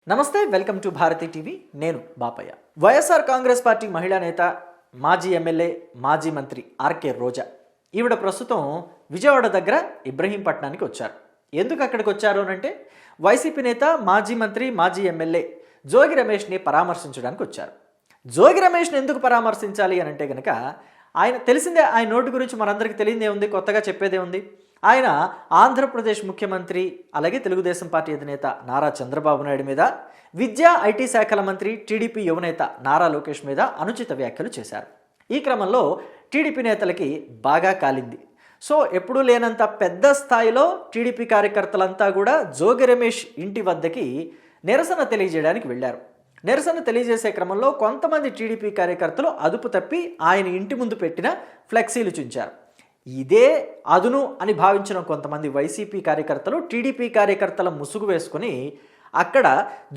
నమస్తే, welcome to Bharati TV. నేను Bapayya. YSR Congress party మహిళా నేత, మాజీ ఎమ్మెల్యే, మాజీ మంత్రి ఆర్కే రోజా ఈవిడ ప్రస్తుతం విజయవాడ దగ్గర ఇబ్రహీంపట్నానికి వచ్చారు. ఎందుకు అక్కడికి వచ్చారు అంటే వైసీపీ నేత, మాజీ మంత్రి, మాజీ ఎమ్మెల్యే జోగి రమేష్ని పరామర్శించడానికి వచ్చారు. జోగి రమేష్ని ఎందుకు పరామర్శించాలి అని అంటే కనుక ఆయన తెలిసిందే, ఆయన నోటి గురించి మనందరికీ తెలియదే ఉంది, కొత్తగా చెప్పేదే ఉంది. ఆయన ఆంధ్రప్రదేశ్ ముఖ్యమంత్రి, అలాగే తెలుగుదేశం పార్టీ అధినేత నారా చంద్రబాబు నాయుడు మీద, విద్యా ఐటీ శాఖల మంత్రి, టీడీపీ యువనేత నారా లోకేష్ మీద అనుచిత వ్యాఖ్యలు చేశారు. ఈ క్రమంలో టీడీపీ నేతలకి బాగా కాలింది. సో ఎప్పుడూ లేనంత పెద్ద స్థాయిలో టీడీపీ కార్యకర్తలంతా కూడా జోగి రమేష్ ఇంటి వద్దకి నిరసన తెలియజేయడానికి వెళ్ళారు. నిరసన తెలియజేసే క్రమంలో కొంతమంది టీడీపీ కార్యకర్తలు అదుపు తప్పి ఆయన ఇంటి ముందు పెట్టిన ఫ్లెక్సీలు చుంచారు. ఇదే అదును అని భావించిన కొంతమంది వైసీపీ కార్యకర్తలు టీడీపీ కార్యకర్తల ముసుగు వేసుకొని అక్కడ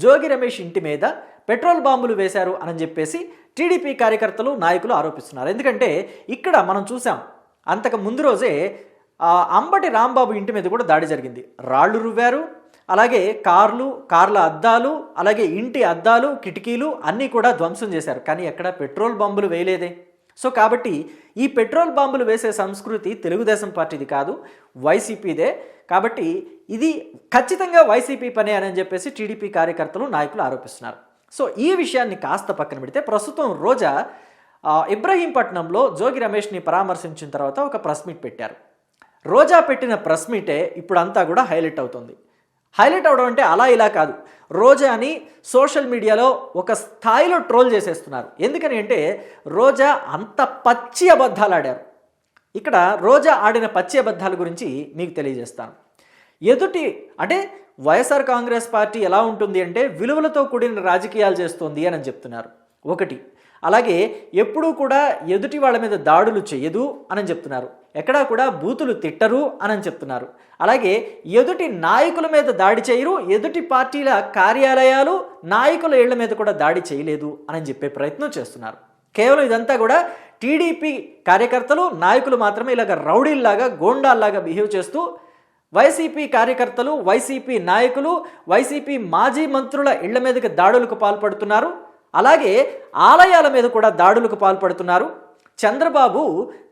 జోగి రమేష్ ఇంటి మీద పెట్రోల్ బాంబులు వేశారు అని చెప్పేసి టీడీపీ కార్యకర్తలు, నాయకులు ఆరోపిస్తున్నారు. ఎందుకంటే ఇక్కడ మనం చూసాం, అంతకు ముందు రోజే అంబటి రాంబాబు ఇంటి మీద కూడా దాడి జరిగింది. రాళ్ళు రువ్వారు, అలాగే కార్ల అద్దాలు, అలాగే ఇంటి అద్దాలు, కిటికీలు అన్నీ కూడా ధ్వంసం చేశారు. కానీ ఎక్కడ పెట్రోల్ బాంబులు వేయలేదే. సో కాబట్టి ఈ పెట్రోల్ బాంబులు వేసే సంస్కృతి తెలుగుదేశం పార్టీది కాదు, వైసీపీదే. కాబట్టి ఇది ఖచ్చితంగా వైసీపీ పనే అని చెప్పేసి టీడీపీ కార్యకర్తలు, నాయకులు ఆరోపిస్తున్నారు. సో ఈ విషయాన్ని కాస్త పక్కన పెడితే ప్రస్తుతం రోజా ఇబ్రహీంపట్నంలో జోగి రమేష్ని పరామర్శించిన తర్వాత ఒక ప్రెస్ మీట్ పెట్టారు. రోజా పెట్టిన ప్రెస్ మీటే ఇప్పుడంతా కూడా హైలైట్ అవుతుంది. హైలైట్ అవడం అంటే అలా ఇలా కాదు, రోజాని సోషల్ మీడియాలో ఒక స్థాయిలో ట్రోల్ చేసేస్తున్నారు. ఎందుకని అంటే రోజా అంత పచ్చి అబద్ధాలు ఆడారు. ఇక్కడ రోజా ఆడిన పచ్చి అబద్ధాల గురించి మీకు తెలియజేస్తాను. అంటే వైఎస్ఆర్ కాంగ్రెస్ పార్టీ ఎలా ఉంటుంది అంటే విలువలతో కూడిన రాజకీయాలు చేస్తుంది అని చెప్తున్నారు ఒకటి. అలాగే ఎప్పుడూ కూడా ఎదుటి వాళ్ళ మీద దాడులు చేయదు అని చెప్తున్నారు. ఎక్కడా కూడా బూతులు తిట్టరు అని చెప్తున్నారు. అలాగే ఎదుటి నాయకుల మీద దాడి చేయరు, ఎదుటి పార్టీల కార్యాలయాలు, నాయకుల ఇళ్ల మీద కూడా దాడి చేయలేదు అని చెప్పే ప్రయత్నం చేస్తున్నారు. కేవలం ఇదంతా కూడా టీడీపీ కార్యకర్తలు, నాయకులు మాత్రమే ఇలాగ రౌడీల్లాగా, గోండాల్లాగా బిహేవ్ చేస్తూ వైసీపీ కార్యకర్తలు, వైసీపీ నాయకులు, వైసీపీ మాజీ మంత్రుల ఇళ్ల మీదకి దాడులకు పాల్పడుతున్నారు. అలాగే ఆలయాల మీద కూడా దాడులకు పాల్పడుతున్నారు. చంద్రబాబు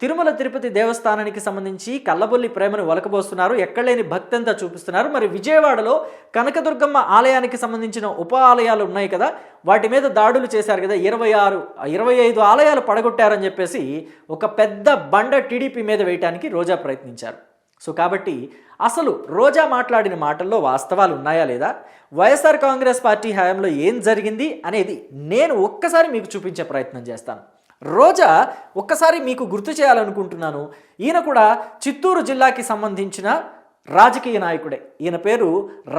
తిరుమల తిరుపతి దేవస్థానానికి సంబంధించి కల్లబొల్లి ప్రేమను ఒలకబోస్తున్నారు, ఎక్కడలేని భక్తి అంతా చూపిస్తున్నారు. మరి విజయవాడలో కనకదుర్గమ్మ ఆలయానికి సంబంధించిన ఉప ఆలయాలు ఉన్నాయి కదా, వాటి మీద దాడులు చేశారు కదా, 25 ఆలయాలు పడగొట్టారని చెప్పేసి ఒక పెద్ద బండ టీడీపీ మీద వేయటానికి రోజా ప్రయత్నించారు. సో కాబట్టి అసలు రోజా మాట్లాడిన మాటల్లో వాస్తవాలు ఉన్నాయా లేదా, వైఎస్ఆర్ కాంగ్రెస్ పార్టీ హయాంలో ఏం జరిగింది అనేది నేను ఒక్కసారి మీకు చూపించే ప్రయత్నం చేస్తాను. రోజా ఒక్కసారి మీకు గుర్తు చేయాలనుకుంటున్నాను. ఈయన కూడా చిత్తూరు జిల్లాకి సంబంధించిన రాజకీయ నాయకుడే. ఈయన పేరు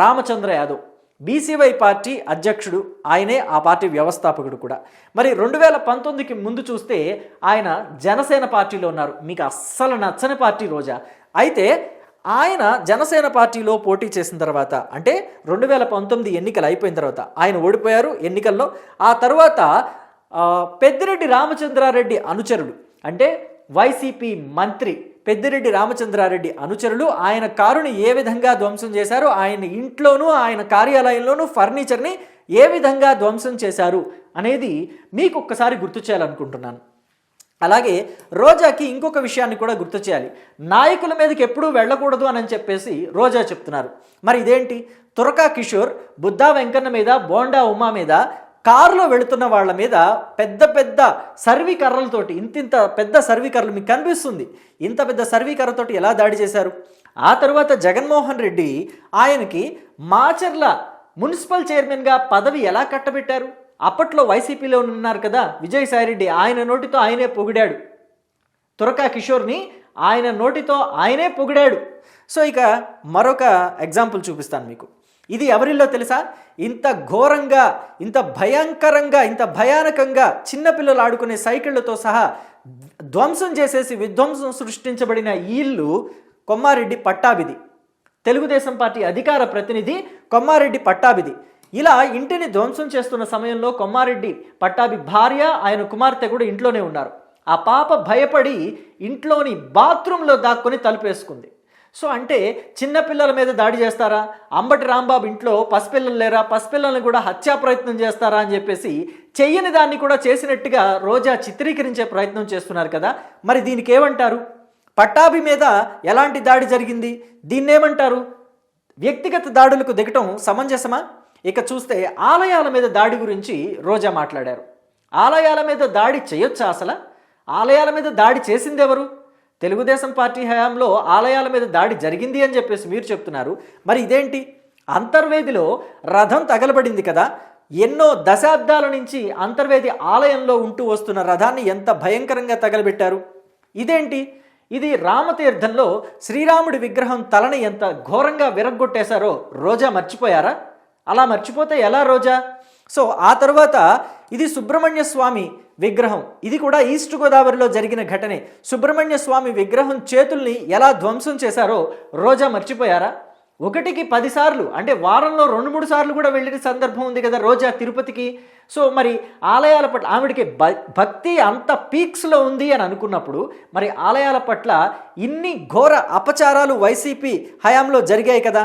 రామచంద్ర యాదవ్, బీసీవై పార్టీ అధ్యక్షుడు, ఆయనే ఆ పార్టీ వ్యవస్థాపకుడు కూడా. మరి 2019కి ముందు చూస్తే ఆయన జనసేన పార్టీలో ఉన్నారు. మీకు అస్సలు నచ్చని పార్టీ రోజా. అయితే ఆయన జనసేన పార్టీలో పోటీ చేసిన తర్వాత, అంటే 2019 ఎన్నికలు అయిపోయిన తర్వాత ఆయన ఓడిపోయారు ఎన్నికల్లో. ఆ తర్వాత పెద్దిరెడ్డి రామచంద్రారెడ్డి అనుచరులు, అంటే వైసీపీ మంత్రి పెద్దిరెడ్డి రామచంద్రారెడ్డి అనుచరులు ఆయన కారుని ఏ విధంగా ధ్వంసం చేశారు, ఆయన ఇంట్లోనూ ఆయన కార్యాలయంలోనూ ఫర్నిచర్ని ఏ విధంగా ధ్వంసం చేశారు అనేది మీకు ఒక్కసారి గుర్తు చేయాలనుకుంటున్నాను. అలాగే రోజాకి ఇంకొక విషయాన్ని కూడా గుర్తు చేయాలి. నాయకుల మీదకి ఎప్పుడూ వెళ్ళకూడదు అని చెప్పేసి రోజా చెప్తున్నారు. మరి ఇదేంటి, తురకా కిషోర్ బుద్ధా వెంకన్న మీద, బోండా ఉమా మీద, కారులో వెళుతున్న వాళ్ళ మీద పెద్ద పెద్ద సర్వీకర్రలతోటి, ఇంత పెద్ద సర్వీకర్రలు మీకు కనిపిస్తుంది, ఇంత పెద్ద సర్వీకర్రతోటి ఎలా దాడి చేశారు. ఆ తర్వాత జగన్మోహన్ రెడ్డి ఆయనకి మాచర్ల మున్సిపల్ చైర్మన్గా పదవి ఎలా కట్టబెట్టారు. అప్పట్లో వైసీపీలో ఉన్నారు కదా విజయసాయిరెడ్డి, ఆయన నోటితో ఆయనే పొగిడాడు. తురకా కిషోర్ని ఆయన నోటితో ఆయనే పొగిడాడు. సో ఇక మరొక ఎగ్జాంపుల్ చూపిస్తాను మీకు. ఇది ఎవరిల్లో తెలుసా, ఇంత ఘోరంగా, ఇంత భయంకరంగా, ఇంత భయానకంగా చిన్నపిల్లలు ఆడుకునే సైకిళ్లతో సహా ధ్వంసం చేసేసి విధ్వంసం సృష్టించబడిన ఈ ఇల్లు కొమ్మారెడ్డి పట్టాభిది. తెలుగుదేశం పార్టీ అధికార ప్రతినిధి కొమ్మారెడ్డి పట్టాభిది. ఇలా ఇంటిని ధ్వంసం చేస్తున్న సమయంలో కొమ్మారెడ్డి పట్టాభి భార్య, ఆయన కుమార్తె కూడా ఇంట్లోనే ఉన్నారు. ఆ పాప భయపడి ఇంట్లోని బాత్రూంలో దాక్కొని తలుపేసుకుంది. సో అంటే చిన్నపిల్లల మీద దాడి చేస్తారా, అంబటి రాంబాబు ఇంట్లో పసిపిల్లలు లేరా, పసిపిల్లల్ని కూడా హత్యా ప్రయత్నం చేస్తారా అని చెప్పేసి చెయ్యని దాన్ని కూడా చేసినట్టుగా రోజా చిత్రీకరించే ప్రయత్నం చేస్తున్నారు కదా. మరి దీనికి ఏమంటారు? పట్టాభి మీద ఎలాంటి దాడి జరిగింది, దీన్నేమంటారు? వ్యక్తిగత దాడులకు దిగటం సమంజసమా? ఇక చూస్తే ఆలయాల మీద దాడి గురించి రోజా మాట్లాడారు. ఆలయాల మీద దాడి చేయొచ్చా? అసలు ఆలయాల మీద దాడి చేసింది ఎవరు? తెలుగుదేశం పార్టీ హయాంలో ఆలయాల మీద దాడి జరిగింది అని చెప్పేసి మీరు చెప్తున్నారు. మరి ఇదేంటి? అంతర్వేదిలో రథం తగలబడింది కదా, ఎన్నో దశాబ్దాల నుంచి అంతర్వేది ఆలయంలో ఉంటూ వస్తున్న రథాన్ని ఎంత భయంకరంగా తగలబెట్టారు. ఇదేంటి? ఇది రామతీర్థంలో శ్రీరాముడి విగ్రహం తలని ఎంత ఘోరంగా విరగ్గొట్టేశారో రోజా మర్చిపోయారా? అలా మర్చిపోతే ఎలా రోజా? సో ఆ తర్వాత ఇది సుబ్రహ్మణ్య స్వామి విగ్రహం, ఇది కూడా ఈస్ట్ గోదావరిలో జరిగిన ఘటనే. సుబ్రహ్మణ్య స్వామి విగ్రహం చేతుల్ని ఎలా ధ్వంసం చేశారో రోజా మర్చిపోయారా? 1కి 10 సార్లు అంటే వారంలో 2-3 సార్లు కూడా వెళ్ళిన సందర్భం ఉంది కదా రోజా తిరుపతికి. సో మరి ఆలయాల పట్ల ఆవిడికి భక్తి అంత పీక్స్లో ఉంది అని అనుకున్నప్పుడు మరి ఆలయాల పట్ల ఇన్ని ఘోర అపచారాలు వైసీపీ హయాంలో జరిగాయి కదా.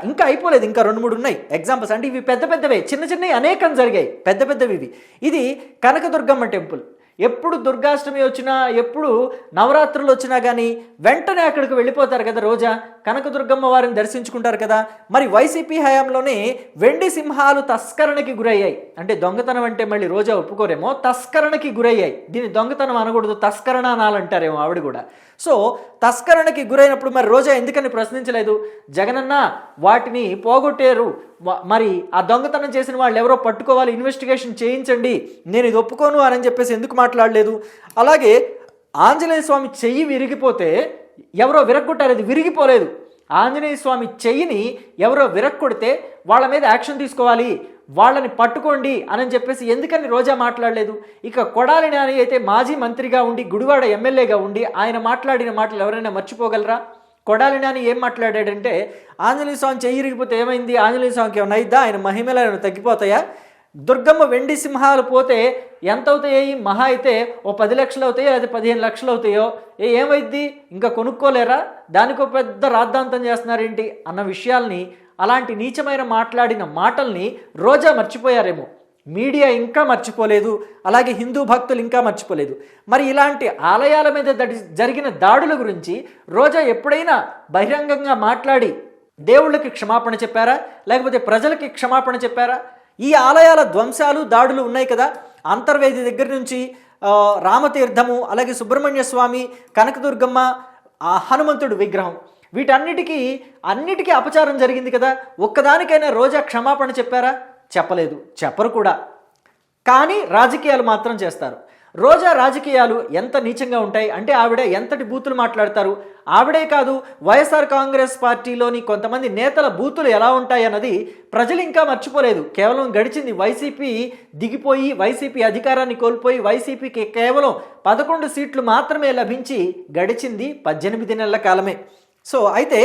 ఇంకా అయిపోలేదు, ఇంకా 2-3 ఉన్నాయి ఎగ్జాంపుల్స్. అంటే ఇవి పెద్ద పెద్దవే, చిన్న చిన్నవి అనేకం జరిగాయి, పెద్ద పెద్దవి ఇవి. ఇది కనకదుర్గమ్మ టెంపుల్. ఎప్పుడు దుర్గాష్టమి వచ్చినా, ఎప్పుడు నవరాత్రులు వచ్చినా కానీ వెంటనే అక్కడికి వెళ్ళిపోతారు కదా రోజా, కనకదుర్గమ్మ వారిని దర్శించుకుంటారు కదా. మరి వైసీపీ హయాంలోనే వెండి సింహాలు తస్కరణకి గురయ్యాయి. అంటే దొంగతనం అంటే మళ్ళీ రోజా ఒప్పుకోరేమో, తస్కరణకి గురయ్యాయి. దీన్ని దొంగతనం అనకూడదు, తస్కరణ అనాలంటారేమో ఆవిడ కూడా. సో తస్కరణకి గురైనప్పుడు మరి రోజా ఎందుకని ప్రశ్నించలేదు? జగనన్న వాటిని పోగొట్టారు, మరి ఆ దొంగతనం చేసిన వాళ్ళు ఎవరో పట్టుకోవాలి, ఇన్వెస్టిగేషన్ చేయించండి, నేను ఇది ఒప్పుకోను అని చెప్పేసి ఎందుకు మాట్లాడలేదు? అలాగే ఆంజనేయ స్వామి చెయ్యి విరిగిపోతే ఎవరో విరగ్గొట్టారు, అది విరిగిపోలేదు. ఆంజనేయ స్వామి చెయ్యిని ఎవరో విరక్కొడితే వాళ్ళ మీద యాక్షన్ తీసుకోవాలి, వాళ్ళని పట్టుకోండి అని చెప్పేసి ఎందుకని రోజా మాట్లాడలేదు? ఇక కొడాలి నాని అయితే మాజీ మంత్రిగా ఉండి, గుడివాడ ఎమ్మెల్యేగా ఉండి ఆయన మాట్లాడిన మాటలు ఎవరైనా మర్చిపోగలరా? కొడాలి నాని ఏం మాట్లాడాడంటే, ఆంజనేయ స్వామి చెయ్యి ఇరిగిపోతే ఏమైంది, ఆంజనేయ స్వామికి ఏమైనా అయిద్దా, ఆయన మహిమలు ఏమైనా తగ్గిపోతాయా, దుర్గమ్మ వెండి సింహాలు పోతే ఎంత అవుతాయి, మహా అయితే ఓ 10 లక్షలు అవుతాయో లేదా 15 లక్షలు అవుతాయో, ఏమైద్ది, ఇంకా కొనుక్కోలేరా, దానికో పెద్ద రాద్ధాంతం చేస్తున్నారేంటి అన్న విషయాల్ని, అలాంటి నీచమైన మాట్లాడిన మాటల్ని రోజా మర్చిపోయారేమో. మీడియా ఇంకా మర్చిపోలేదు, అలాగే హిందూ భక్తులు ఇంకా మర్చిపోలేదు. మరి ఇలాంటి ఆలయాల మీద జరిగిన దాడుల గురించి రోజా ఎప్పుడైనా బహిరంగంగా మాట్లాడి దేవుళ్ళకి క్షమాపణ చెప్పారా, లేకపోతే ప్రజలకి క్షమాపణ చెప్పారా? ఈ ఆలయాల ధ్వంసాలు దాడులు ఉన్నాయి కదా, అంతర్వేది దగ్గర నుంచి రామతీర్థము, అలాగే సుబ్రహ్మణ్య స్వామి, కనకదుర్గమ్మ, హనుమంతుడు విగ్రహం, అన్నిటికీ అపచారం జరిగింది కదా. ఒక్కదానికైనా రోజా క్షమాపణ చెప్పారా? చెప్పలేదు, చెప్పరు కూడా. కానీ రాజకీయాలు మాత్రం చేస్తారు. రోజా రాజకీయాలు ఎంత నీచంగా ఉంటాయి అంటే ఆవిడ ఎంతటి బూతులు మాట్లాడతారు. ఆవిడే కాదు, వైఎస్ఆర్ కాంగ్రెస్ పార్టీలోని కొంతమంది నేతల బూతులు ఎలా ఉంటాయి అన్నది ప్రజలు ఇంకా మర్చిపోలేదు. కేవలం గడిచింది వైసీపీ దిగిపోయి, వైసీపీ అధికారాన్ని కోల్పోయి, వైసీపీకి కేవలం 11 సీట్లు మాత్రమే లభించి గడిచింది 18 నెలల కాలమే. సో అయితే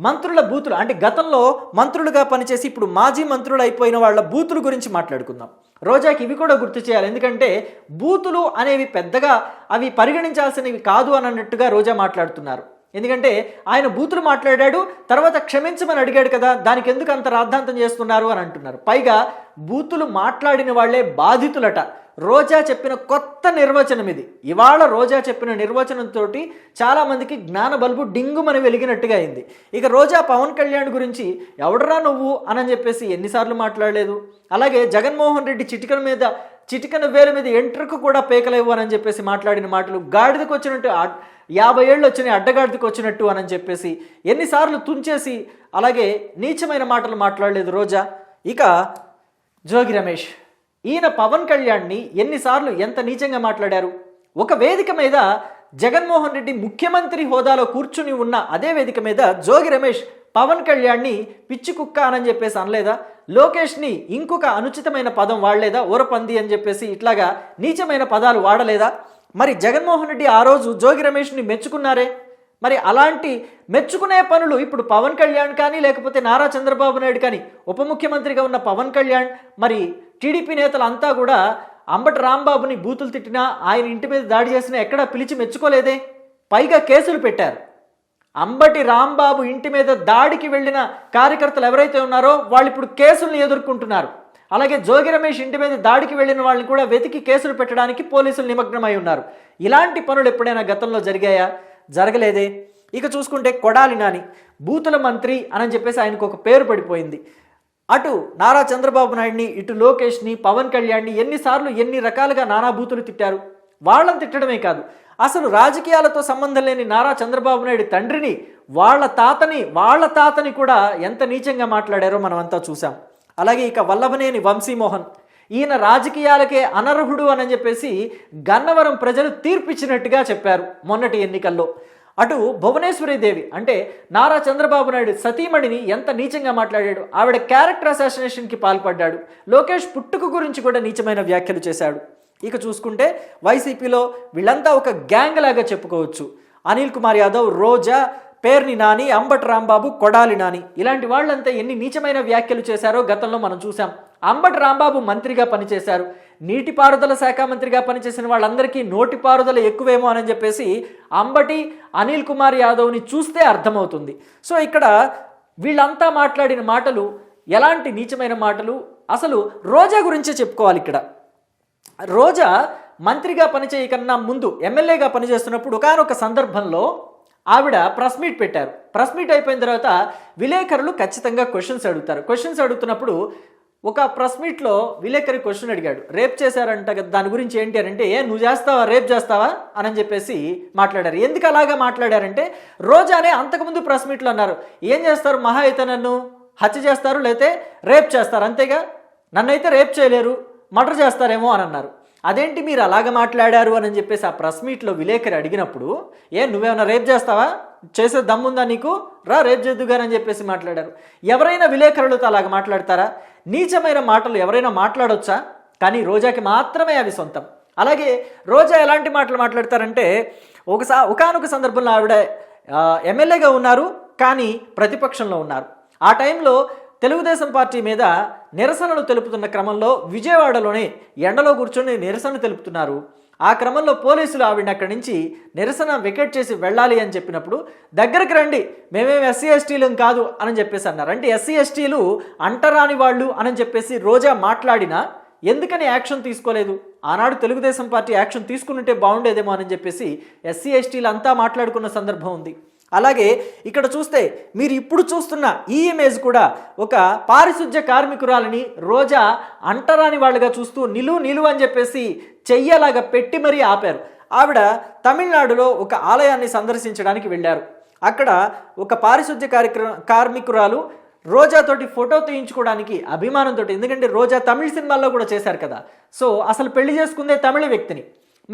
మంత్రుల బూతులు అంటే గతంలో మంత్రులుగా పనిచేసి ఇప్పుడు మాజీ మంత్రులు అయిపోయిన వాళ్ళ బూతుల గురించి మాట్లాడుకుందాం. రోజాకి ఇవి కూడా గుర్తు చేయాలి, ఎందుకంటే బూతులు అనేవి పెద్దగా అవి పరిగణించాల్సినవి కాదు అని అన్నట్టుగా రోజా మాట్లాడుతున్నారు. ఎందుకంటే ఆయన బూతులు మాట్లాడాడు, తర్వాత క్షమించమని అడిగాడు కదా, దానికి ఎందుకు అంత రాద్ధాంతం చేస్తున్నారు అని అంటున్నారు. పైగా బూతులు మాట్లాడిన వాళ్లే బాధితులట. రోజా చెప్పిన కొత్త నిర్వచనం ఇది. ఇవాళ రోజా చెప్పిన నిర్వచనంతో చాలామందికి జ్ఞాన బల్బు డింగుమని వెలిగినట్టుగా అయింది. ఇక రోజా పవన్ కళ్యాణ్ గురించి ఎవడరా నువ్వు అని చెప్పేసి ఎన్నిసార్లు మాట్లాడలేదు. అలాగే జగన్మోహన్ రెడ్డి చిటికన వేల మీద ఎంట్రకు కూడా పేకలేవు అని చెప్పేసి మాట్లాడిన మాటలు గాడిదకు వచ్చినట్టు, 50 ఏళ్ళు వచ్చినాయి అడ్డగాడిదకు వచ్చినట్టు అని చెప్పేసి ఎన్నిసార్లు తుంచేసి, అలాగే నీచమైన మాటలు మాట్లాడలేదు రోజా. ఇక జోగి రమేష్, ఈయన పవన్ కళ్యాణ్ని ఎన్నిసార్లు ఎంత నీచంగా మాట్లాడారు. ఒక వేదిక మీద జగన్మోహన్ రెడ్డి ముఖ్యమంత్రి హోదాలో కూర్చుని ఉన్న అదే వేదిక మీద జోగి రమేష్ పవన్ కళ్యాణ్ని పిచ్చి కుక్క అని చెప్పేసి అనలేదా? లోకేష్ని ఇంకొక అనుచితమైన పదం వాడలేదా? ఊరపంది అని చెప్పేసి ఇట్లాగా నీచమైన పదాలు వాడలేదా? మరి జగన్మోహన్ రెడ్డి ఆ రోజు జోగి రమేష్ని మెచ్చుకున్నారే. మరి అలాంటి మెచ్చుకునే పనులు ఇప్పుడు పవన్ కళ్యాణ్ కానీ, లేకపోతే నారా చంద్రబాబు నాయుడు కానీ, ఉప ముఖ్యమంత్రిగా ఉన్న పవన్ కళ్యాణ్, మరి టీడీపీ నేతలంతా కూడా అంబటి రాంబాబుని బూతులు తిట్టినా, ఆయన ఇంటి మీద దాడి చేసినా ఎక్కడా పిలిచి మెచ్చుకోలేదే. పైగా కేసులు పెట్టారు. అంబటి రాంబాబు ఇంటి మీద దాడికి వెళ్ళిన కార్యకర్తలు ఎవరైతే ఉన్నారో వాళ్ళు ఇప్పుడు కేసులను ఎదుర్కొంటున్నారు. అలాగే జోగి రమేష్ ఇంటి మీద దాడికి వెళ్ళిన వాళ్ళని కూడా వెతికి కేసులు పెట్టడానికి పోలీసులు నిమగ్నమై ఉన్నారు. ఇలాంటి పనులు ఎప్పుడైనా గతంలో జరిగాయా? జరగలేదే. ఇక చూసుకుంటే కొడాలి నాని బూతుల మంత్రి అని చెప్పేసి ఆయనకు ఒక పేరు పడిపోయింది. అటు నారా చంద్రబాబు నాయుడిని, ఇటు లోకేష్ని, పవన్ కళ్యాణ్ని ఎన్నిసార్లు ఎన్ని రకాలుగా నానా బూతులు తిట్టారు. వాళ్ళని తిట్టడమే కాదు, అసలు రాజకీయాలతో సంబంధం లేని నారా చంద్రబాబు నాయుడు తండ్రిని, వాళ్ళ తాతని కూడా ఎంత నీచంగా మాట్లాడారో మనం అంతా చూసాం. అలాగే ఇక వల్లభనేని వంశీమోహన్, ఈయన రాజకీయాలకే అనర్హుడు అని చెప్పేసి గన్నవరం ప్రజలు తీర్పిచ్చినట్టుగా చెప్పారు మొన్నటి ఎన్నికల్లో. అటు భువనేశ్వరీదేవి అంటే నారా చంద్రబాబు నాయుడు సతీమణిని ఎంత నీచంగా మాట్లాడాడు. ఆవిడ క్యారెక్టర్ అసాసినేషన్కి పాల్పడ్డాడు. లోకేష్ పుట్టుక గురించి కూడా నీచమైన వ్యాఖ్యలు చేశాడు. ఇక చూసుకుంటే వైసీపీలో వీళ్ళంతా ఒక గ్యాంగ్ లాగా చెప్పుకోవచ్చు. అనిల్ కుమార్ యాదవ్, రోజా, పేర్ని నాని, అంబటి రాంబాబు, కొడాలి నాని ఇలాంటి వాళ్ళంతా ఎన్ని నీచమైన వ్యాఖ్యలు చేశారో గతంలో మనం చూసాం. అంబటి రాంబాబు మంత్రిగా పనిచేశారు. నీటిపారుదల శాఖ మంత్రిగా పనిచేసిన వాళ్ళందరికీ నోటిపారుదల ఎక్కువేమో అని చెప్పేసి అంబటి, అనిల్ కుమార్ యాదవ్ని చూస్తే అర్థమవుతుంది. సో ఇక్కడ వీళ్ళంతా మాట్లాడిన మాటలు ఎలాంటి నీచమైన మాటలు. అసలు రోజా గురించే చెప్పుకోవాలి. ఇక్కడ రోజా మంత్రిగా పనిచేయకన్నా ముందు ఎమ్మెల్యేగా పనిచేస్తున్నప్పుడు ఒకానొక సందర్భంలో ఆవిడ ప్రెస్ మీట్ పెట్టారు. ప్రెస్ మీట్ అయిపోయిన తర్వాత విలేకరులు ఖచ్చితంగా క్వశ్చన్స్ అడుగుతారు. క్వశ్చన్స్ అడుగుతున్నప్పుడు ఒక ప్రెస్ మీట్లో విలేకరి క్వశ్చన్ అడిగాడు, రేప్ చేశారంట కదా, దాని గురించి ఏంటి అని అంటే, నువ్వు చేస్తావా, రేప్ చేస్తావా అని చెప్పేసి మాట్లాడారు. ఎందుకు అలాగా మాట్లాడారంటే, రోజానే అంతకుముందు ప్రెస్ మీట్లో అన్నారు, ఏం చేస్తారు మహా అయితే నన్ను హత్య చేస్తారు, లేతే రేప్ చేస్తారు, అంతేగా, నన్నైతే రేప్ చేయలేరు, మర్డర్ చేస్తారేమో అని అన్నారు. అదేంటి మీరు అలాగ మాట్లాడారు అని చెప్పేసి ఆ ప్రెస్ మీట్లో విలేకరి అడిగినప్పుడు, నువ్వేమైనా రేప్ చేస్తావా, చేసే దమ్ముందా నీకు, రా రేప్ చేద్దుగారని చెప్పేసి మాట్లాడారు. ఎవరైనా విలేకరులతో అలాగ మాట్లాడతారా? నీచమైన మాటలు ఎవరైనా మాట్లాడొచ్చా? కానీ రోజాకి మాత్రమే అవి సొంతం. అలాగే రోజా ఎలాంటి మాటలు మాట్లాడతారంటే, ఒకానొక సందర్భంలో ఆవిడ ఎమ్మెల్యేగా ఉన్నారు, కానీ ప్రతిపక్షంలో ఉన్నారు. ఆ టైంలో తెలుగుదేశం పార్టీ మీద నిరసనలు తెలుపుతున్న క్రమంలో విజయవాడలోనే ఎండలో కూర్చొని నిరసన తెలుపుతున్నారు. ఆ క్రమంలో పోలీసులు ఆవిడని అక్కడి నుంచి నిరసన వికెట్ చేసి వెళ్ళాలి అని చెప్పినప్పుడు, దగ్గరికి రండి, మేమేమి ఎస్సీ ఎస్టీలు కాదు అని చెప్పేసి అన్నారు. అంటే ఎస్సీ ఎస్టీలు అంటరాని వాళ్ళు అని చెప్పేసి రోజా మాట్లాడినా ఎందుకని యాక్షన్ తీసుకోలేదు? ఆనాడు తెలుగుదేశం పార్టీ యాక్షన్ తీసుకున్నట్టే బాగుండేదేమో అని చెప్పేసి ఎస్సీ ఎస్టీలు అంతా మాట్లాడుకున్న సందర్భం ఉంది. అలాగే ఇక్కడ చూస్తే మీరు ఇప్పుడు చూస్తున్న ఈ ఇమేజ్ కూడా ఒక పారిశుధ్య కార్మికురాలని రోజా అంటరాని వాళ్ళుగా చూస్తూ నిలువు అని చెప్పేసి చెయ్యలాగా పెట్టి మరీ ఆపారు. ఆవిడ తమిళనాడులో ఒక ఆలయాన్ని సందర్శించడానికి వెళ్ళారు. అక్కడ ఒక పారిశుధ్య కార్మికురాలు రోజాతోటి ఫోటో తీయించుకోవడానికి అభిమానంతో, ఎందుకంటే రోజా తమిళ సినిమాల్లో కూడా చేశారు కదా, సో అసలు పెళ్లి చేసుకుందే తమిళ వ్యక్తిని.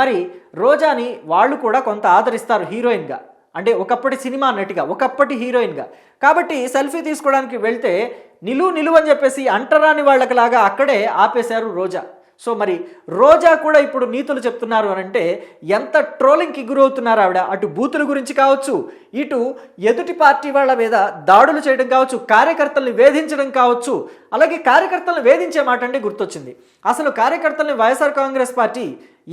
మరి రోజాని వాళ్ళు కూడా కొంత ఆదరిస్తారు హీరోయిన్గా, అంటే ఒకప్పటి సినిమా నటిగా, ఒకప్పటి హీరోయిన్గా. కాబట్టి సెల్ఫీ తీసుకోవడానికి వెళ్తే నిలువు అని చెప్పేసి అంటరాని వాళ్ళకిలాగా అక్కడే ఆపేశారు రోజా. సో మరి రోజా కూడా ఇప్పుడు నీతులు చెప్తున్నారు అని అంటే ఎంత ట్రోలింగ్కి గురవుతున్నారు ఆవిడ. అటు బూతుల గురించి కావచ్చు, ఇటు ఎదుటి పార్టీ వాళ్ళ మీద దాడులు చేయడం కావచ్చు, కార్యకర్తల్ని వేధించడం కావచ్చు. అలాగే కార్యకర్తలను వేధించే మాట అంటే గుర్తొచ్చింది. అసలు కార్యకర్తల్ని వైఎస్ఆర్ కాంగ్రెస్ పార్టీ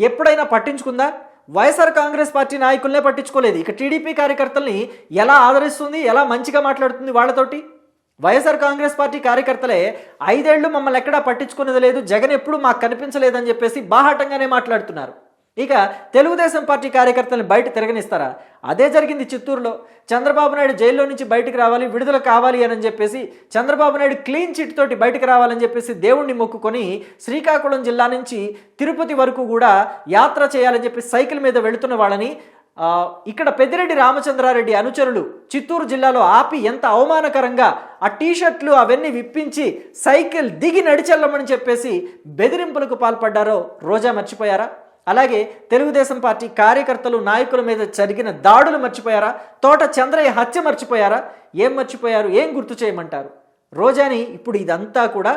ఎప్పుడైనా పట్టించుకుందా? వైఎస్ఆర్ కాంగ్రెస్ పార్టీ నాయకులనే పట్టించుకోలేదు. ఇక టీడీపీ కార్యకర్తల్ని ఎలా ఆదరిస్తుంది, ఎలా మంచిగా మాట్లాడుతుంది వాళ్ళతోటి? వైఎస్ఆర్ కాంగ్రెస్ పార్టీ కార్యకర్తలే 5 ఏళ్ళు మమ్మల్ని ఎక్కడా పట్టించుకునేది లేదు, జగన్ ఎప్పుడు మాకు కనిపించలేదని చెప్పేసి బాహాటంగానే మాట్లాడుతున్నారు. ఇక తెలుగుదేశం పార్టీ కార్యకర్తలను బయట తిరగనిస్తారా? అదే జరిగింది చిత్తూరులో. చంద్రబాబు నాయుడు జైల్లో నుంచి బయటకు రావాలి, విడుదల కావాలి అని చెప్పేసి చంద్రబాబు నాయుడు క్లీన్ చిట్ తోటి బయటకు రావాలని చెప్పేసి దేవుణ్ణి మొక్కుకొని శ్రీకాకుళం జిల్లా నుంచి తిరుపతి వరకు కూడా యాత్ర చేయాలని చెప్పి సైకిల్ మీద వెళుతున్న వాళ్ళని ఇక్కడ పెద్దిరెడ్డి రామచంద్రారెడ్డి అనుచరులు చిత్తూరు జిల్లాలో ఆపి ఎంత అవమానకరంగా ఆ టీషర్ట్లు అవన్నీ విప్పించి సైకిల్ దిగి నడిచెళ్ళమని చెప్పేసి బెదిరింపులకు పాల్పడ్డారో రోజా మర్చిపోయారా? అలాగే తెలుగుదేశం పార్టీ కార్యకర్తలు నాయకుల మీద జరిగిన దాడులు మర్చిపోయారా? తోట చంద్రయ్య హత్య మర్చిపోయారా? ఏం మర్చిపోయారు? ఏం గుర్తు చేయమంటారు? రోజాని ఇప్పుడు ఇదంతా కూడా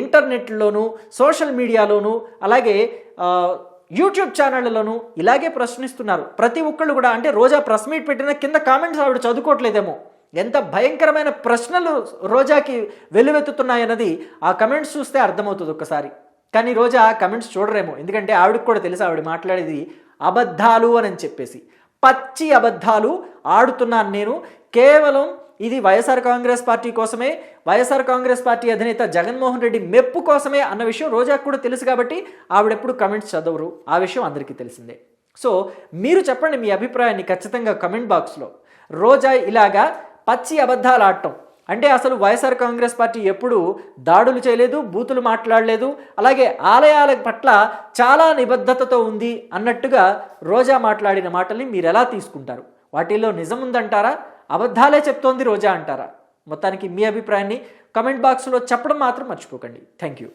ఇంటర్నెట్లోనూ సోషల్ మీడియాలోనూ అలాగే యూట్యూబ్ ఛానళ్లలోనూ ఇలాగే ప్రశ్నిస్తున్నారు ప్రతి ఒక్కళ్ళు కూడా. అంటే రోజా ప్రెస్ మీట్ పెట్టిన కింద కామెంట్స్ ఆవిడ చదువుకోవట్లేదేమో, ఎంత భయంకరమైన ప్రశ్నలు రోజాకి వెల్లువెత్తుతున్నాయన్నది ఆ కమెంట్స్ చూస్తే అర్థమవుతుంది ఒక్కసారి. కానీ రోజా కమెంట్స్ చూడరేమో, ఎందుకంటే ఆవిడకి కూడా తెలుసు ఆవిడ మాట్లాడేది అబద్ధాలు అని చెప్పేసి. పచ్చి అబద్ధాలు ఆడుతున్నాను నేను. కేవలం ఇది వైఎస్ఆర్ కాంగ్రెస్ పార్టీ కోసమే, వైఎస్ఆర్ కాంగ్రెస్ పార్టీ అధినేత జగన్మోహన్ రెడ్డి మెప్పు కోసమే అన్న విషయం రోజాకు కూడా తెలుసు కాబట్టి ఆవిడెప్పుడు కమెంట్స్ చదవరు. ఆ విషయం అందరికీ తెలిసిందే. సో మీరు చెప్పండి మీ అభిప్రాయాన్ని ఖచ్చితంగా కమెంట్ బాక్స్లో. రోజా ఇలాగా పచ్చి అబద్ధాలు ఆడటం అంటే అసలు వైఎస్ఆర్ కాంగ్రెస్ పార్టీ ఎప్పుడు దాడులు చేయలేదు, బూతులు మాట్లాడలేదు, అలాగే ఆలయాల పట్ల చాలా నిబద్ధతతో ఉంది అన్నట్టుగా రోజా మాట్లాడిన మాటల్ని మీరు ఎలా తీసుకుంటారు? వాటిల్లో నిజం ఉందంటారా, అబద్ధాలే చెప్తోంది రోజా అంటారా? మొత్తానికి మీ అభిప్రాయాన్ని కమెంట్ బాక్స్లో చెప్పడం మాత్రం మర్చిపోకండి. Thank you.